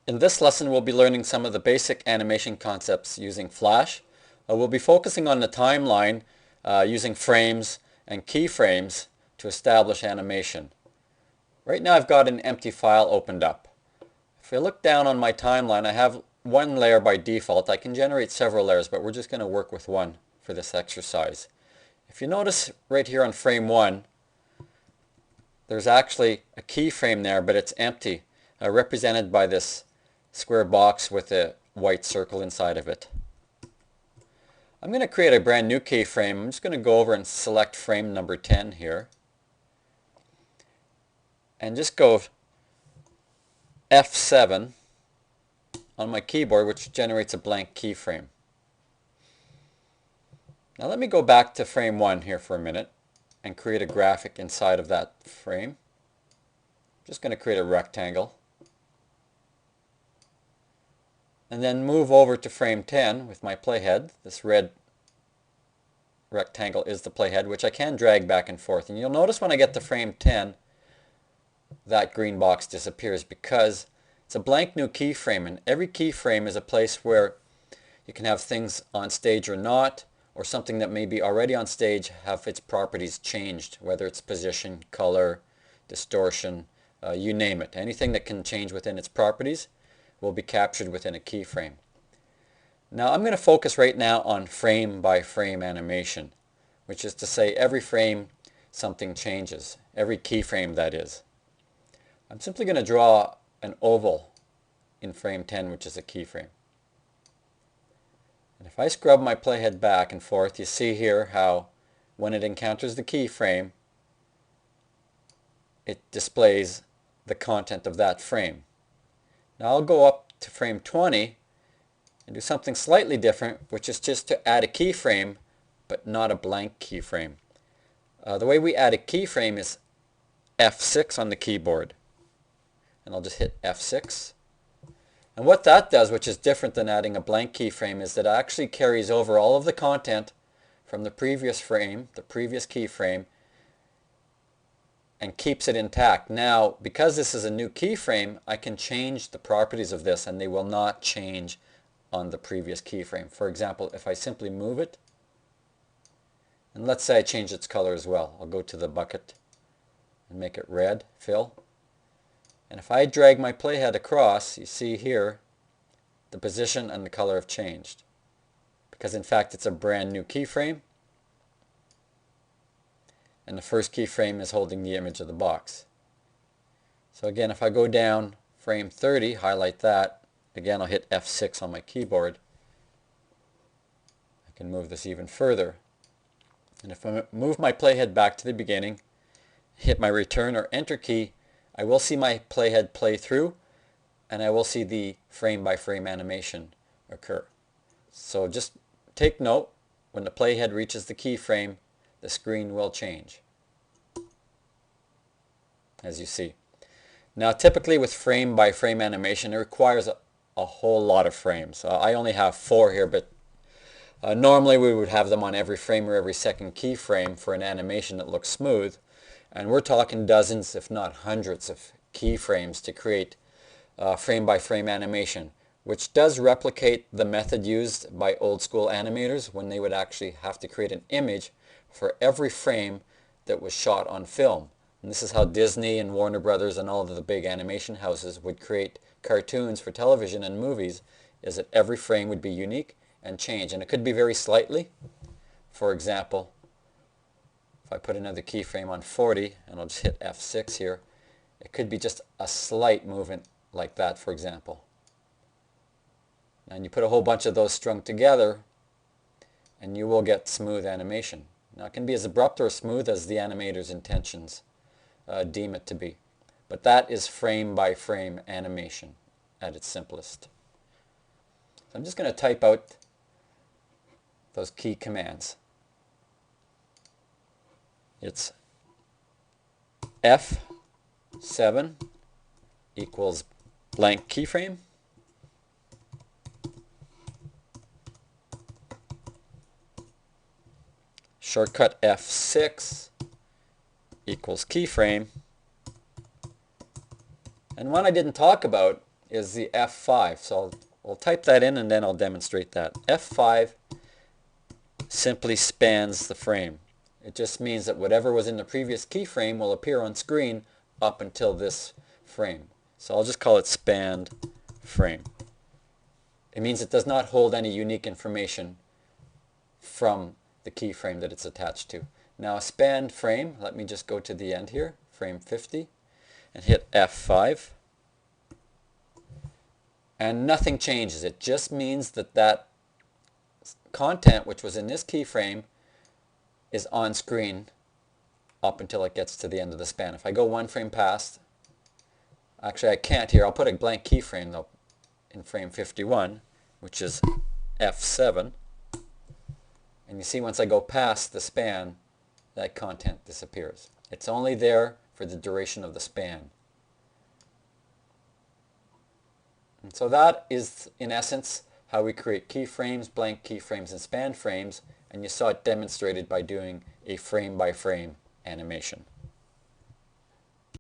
In this lesson, we'll be learning some of the basic animation concepts using Flash. We'll be focusing on the timeline using frames and keyframes to establish animation. Right now I've got an empty file opened up. If I look down on my timeline, I have one layer by default. I can generate several layers, but we're just going to work with one for this exercise. If you notice right here on frame 1, there's actually a keyframe there, but it's empty, represented by this square box with a white circle inside of it. I'm going to create a brand new keyframe. I'm just going to go over and select frame number 10 here. And just go F7 on my keyboard, which generates a blank keyframe. Now let me go back to frame 1 here for a minute and create a graphic inside of that frame. I'm just going to create a rectangle. And then move over to frame 10 with my playhead. This red rectangle is the playhead, which I can drag back and forth. And you'll notice when I get to frame 10, that green box disappears because it's a blank new keyframe, and every keyframe is a place where you can have things on stage or not, or something that may be already on stage have its properties changed, whether it's position, color, distortion, you name it. Anything that can change within its properties will be captured within a keyframe. Now I'm going to focus right now on frame by frame animation, which is to say every frame something changes, every keyframe that is. I'm simply going to draw an oval in frame 10, which is a keyframe. And if I scrub my playhead back and forth, you see here how when it encounters the keyframe, it displays the content of that frame. Now I'll go up to frame 20 and do something slightly different, which is just to add a keyframe, but not a blank keyframe. The way we add a keyframe is F6 on the keyboard. And I'll just hit F6. And what that does, which is different than adding a blank keyframe, is that it actually carries over all of the content from the previous frame, the previous keyframe, and keeps it intact. Now, because this is a new keyframe, I can change the properties of this and they will not change on the previous keyframe. For example, if I simply move it, and let's say I change its color as well. I'll go to the bucket and make it red, fill. And if I drag my playhead across, you see here the position and the color have changed. Because in fact it's a brand new keyframe. And the first keyframe is holding the image of the box. So again, if I go down frame 30, highlight that, again I'll hit F6 on my keyboard. I can move this even further. And if I move my playhead back to the beginning, hit my return or enter key, I will see my playhead play through, and I will see the frame by frame animation occur. So just take note, when the playhead reaches the keyframe, the screen will change, as you see. Now typically with frame by frame animation, it requires a whole lot of frames. I only have 4 here, but normally we would have them on every frame or every second keyframe for an animation that looks smooth. And we're talking dozens, if not hundreds, of keyframes to create frame by frame animation, which does replicate the method used by old school animators when they would actually have to create an image for every frame that was shot on film. And this is how Disney and Warner Brothers and all of the big animation houses would create cartoons for television and movies, is that every frame would be unique and change. And it could be very slightly. For example, if I put another keyframe on 40, and I'll just hit F6 here, it could be just a slight movement like that, for example. And you put a whole bunch of those strung together, and you will get smooth animation. Now it can be as abrupt or smooth as the animator's intentions deem it to be. But that is frame by frame animation at its simplest. So I'm just going to type out those key commands. It's F7 equals blank keyframe. Shortcut F6 equals keyframe. And one I didn't talk about is the F5. So I'll type that in and then I'll demonstrate that. F5 simply spans the frame. It just means that whatever was in the previous keyframe will appear on screen up until this frame. So I'll just call it spanned frame. It means it does not hold any unique information from the keyframe that it's attached to. Now a spanned frame, let me just go to the end here, frame 50, and hit F5. And nothing changes. It just means that that content which was in this keyframe is on screen up until it gets to the end of the span. If I go one frame past, actually I can't here, I'll put a blank keyframe though in frame 51, which is F7. And you see once I go past the span, that content disappears. It's only there for the duration of the span. And so that is, in essence, how we create keyframes, blank keyframes, and span frames. And you saw it demonstrated by doing a frame-by-frame animation.